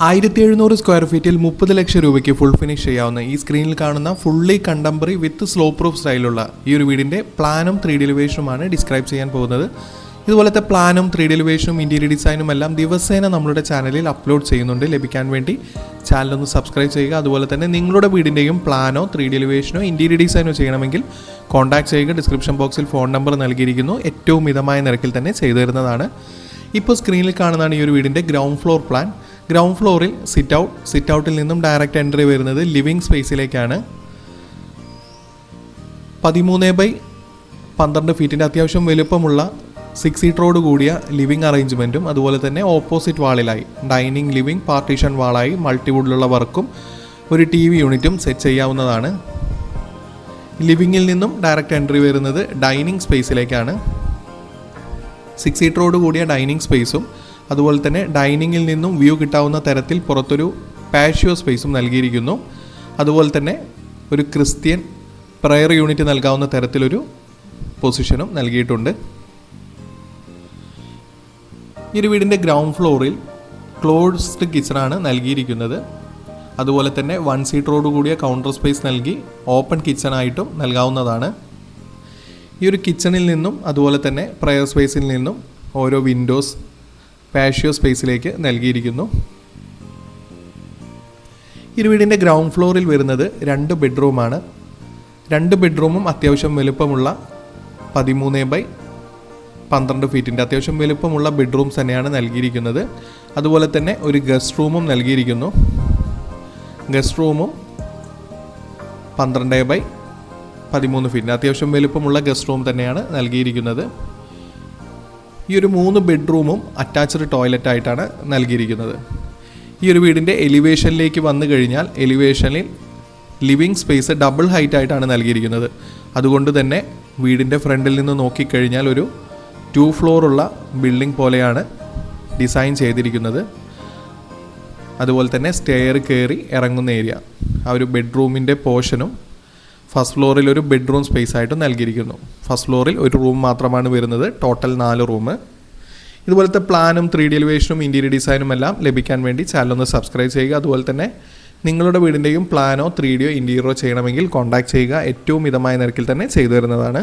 1700 square ഫീറ്റിൽ 30 ലക്ഷം രൂപയ്ക്ക് full finish ചെയ്യാവുന്ന ഈ സ്ക്രീനിൽ കാണുന്ന ഫുള്ളി കണ്ടംപററി വിത്ത് സ്ലോ പ്രൂഫ് സ്റ്റൈലുള്ള ഈ ഒരു വീടിൻ്റെ പ്ലാനും 3D എലിവേഷനുമാണ് ഡിസ്ക്രൈബ് ചെയ്യാൻ പോകുന്നത്. ഇതുപോലത്തെ പ്ലാനും 3D എലിവേഷനും ഇൻറ്റീരിയർ ഡിസൈനും എല്ലാം ദിവസേന നമ്മളുടെ ചാനലിൽ അപ്ലോഡ് ചെയ്യുന്നുണ്ട്. ലഭിക്കാൻ വേണ്ടി ചാനലൊന്ന് സബ്സ്ക്രൈബ് ചെയ്യുക. അതുപോലെ തന്നെ നിങ്ങളുടെ വീടിൻ്റെയും പ്ലാനോ 3D എലിവേഷനോ ഇൻറ്റീരിയർ ഡിസൈനോ ചെയ്യണമെങ്കിൽ കോൺടാക്ട് ചെയ്യുക. ഡിസ്ക്രിപ്ഷൻ ബോക്സിൽ ഫോൺ നമ്പർ നൽകിയിരിക്കുന്നു. ഏറ്റവും മിതമായ നിരക്കിൽ തന്നെ ചെയ്തു തരുന്നതാണ്. ഇപ്പോൾ സ്ക്രീനിൽ കാണുന്നതാണ് ഈ ഒരു വീടിൻ്റെ ഗ്രൗണ്ട് ഫ്ലോർ പ്ലാൻ. ഗ്രൗണ്ട് ഫ്ലോറിൽ സിറ്റ് ഔട്ടിൽ നിന്നും ഡയറക്റ്റ് എൻട്രി വരുന്നത് ലിവിംഗ് സ്പേസിലേക്കാണ്. 13x12 ഫീറ്റിൻ്റെ അത്യാവശ്യം വലുപ്പമുള്ള 6 സീറ്ററോട് കൂടിയ ലിവിംഗ് അറേഞ്ച്മെൻറ്റും അതുപോലെ തന്നെ ഓപ്പോസിറ്റ് വാളിലായി ഡൈനിങ് ലിവിംഗ് പാർട്ടീഷൻ വാളായി മൾട്ടിവുഡിലുള്ള വർക്കും ഒരു TV യൂണിറ്റും സെറ്റ് ചെയ്യാവുന്നതാണ്. ലിവിങ്ങിൽ നിന്നും ഡയറക്റ്റ് എൻട്രി വരുന്നത് ഡൈനിങ് സ്പേസിലേക്കാണ്. 6 സീറ്ററോട് കൂടിയ ഡൈനിങ് സ്പേസും അതുപോലെ തന്നെ ഡൈനിങ്ങിൽ നിന്നും വ്യൂ കിട്ടാവുന്ന തരത്തിൽ പുറത്തൊരു പാഷ്യോ സ്പേസും നൽകിയിരിക്കുന്നു. അതുപോലെ തന്നെ ഒരു ക്രിസ്ത്യൻ പ്രയർ യൂണിറ്റ് നൽകാവുന്ന തരത്തിലൊരു പൊസിഷനും നൽകിയിട്ടുണ്ട്. ഈ ഒരു വീടിൻ്റെ ഗ്രൗണ്ട് ഫ്ലോറിൽ ക്ലോസ്ഡ് കിച്ചണാണ് നൽകിയിരിക്കുന്നത്. അതുപോലെ തന്നെ 1 സീറ്ററോട് കൂടിയ കൗണ്ടർ സ്പേസ് നൽകി ഓപ്പൺ കിച്ചണായിട്ടും നൽകാവുന്നതാണ്. ഈ ഒരു കിച്ചണിൽ നിന്നും അതുപോലെ തന്നെ പ്രയർ സ്പേസിൽ നിന്നും ഓരോ വിൻഡോസ് പാഷ്യോ സ്പേസിലേക്ക് നൽകിയിരിക്കുന്നു. ഈ വീടിൻ്റെ ഗ്രൗണ്ട് ഫ്ലോറിൽ വരുന്നത് 2 ബെഡ്റൂമാണ്. 2 ബെഡ്റൂമും അത്യാവശ്യം വലുപ്പമുള്ള 13x12 ഫീറ്റിൻ്റെ അത്യാവശ്യം വലുപ്പമുള്ള ബെഡ്റൂംസ് തന്നെയാണ് നൽകിയിരിക്കുന്നത്. അതുപോലെ തന്നെ ഒരു ഗസ്റ്റ് റൂമും നൽകിയിരിക്കുന്നു. ഗസ്റ്റ് റൂമും 12x13 ഫീറ്റിൻ്റെ അത്യാവശ്യം വലുപ്പമുള്ള ഗസ്റ്റ് റൂം തന്നെയാണ് നൽകിയിരിക്കുന്നത്. ഈ ഒരു 3 ബെഡ്റൂമും അറ്റാച്ച്ഡ് ടോയ്ലറ്റ് ആയിട്ടാണ് നൽകിയിരിക്കുന്നത്. ഈ ഒരു വീടിൻ്റെ എലിവേഷനിലേക്ക് വന്നു കഴിഞ്ഞാൽ എലിവേഷനിൽ ലിവിങ് സ്പേസ് ഡബിൾ ഹൈറ്റ് ആയിട്ടാണ് നൽകിയിരിക്കുന്നത്. അതുകൊണ്ട് തന്നെ വീടിൻ്റെ ഫ്രണ്ടിൽ നിന്ന് നോക്കിക്കഴിഞ്ഞാൽ ഒരു 2 ഫ്ലോറുള്ള ബിൽഡിംഗ് പോലെയാണ് ഡിസൈൻ ചെയ്തിരിക്കുന്നത്. അതുപോലെ തന്നെ സ്റ്റെയർ കയറി ഇറങ്ങുന്ന ഏരിയ ആ ഒരു ബെഡ്റൂമിൻ്റെ പോർഷനും ഫസ്റ്റ് ഫ്ലോറിൽ ഒരു ബെഡ്റൂം സ്പേസ് ആയിട്ട് നൽകിയിരിക്കുന്നു. ഫസ്റ്റ് ഫ്ലോറിൽ ഒരു റൂം മാത്രമാണ് വരുന്നത്. Total 4 room. ഇതുപോലത്തെ പ്ലാനും 3D എലിവേഷനും ഇൻറ്റീരിയർ ഡിസൈനും എല്ലാം ലഭിക്കാൻ വേണ്ടി ചാനലൊന്ന് സബ്സ്ക്രൈബ് ചെയ്യുക. അതുപോലെ തന്നെ നിങ്ങളുടെ വീടിൻ്റെയും പ്ലാനോ 3Dയോ ഇൻറ്റീരിയറോ ചെയ്യണമെങ്കിൽ കോൺടാക്ട് ചെയ്യുക. ഏറ്റവും മിതമായ നിരക്കിൽ തന്നെ ചെയ്തു തരുന്നതാണ്.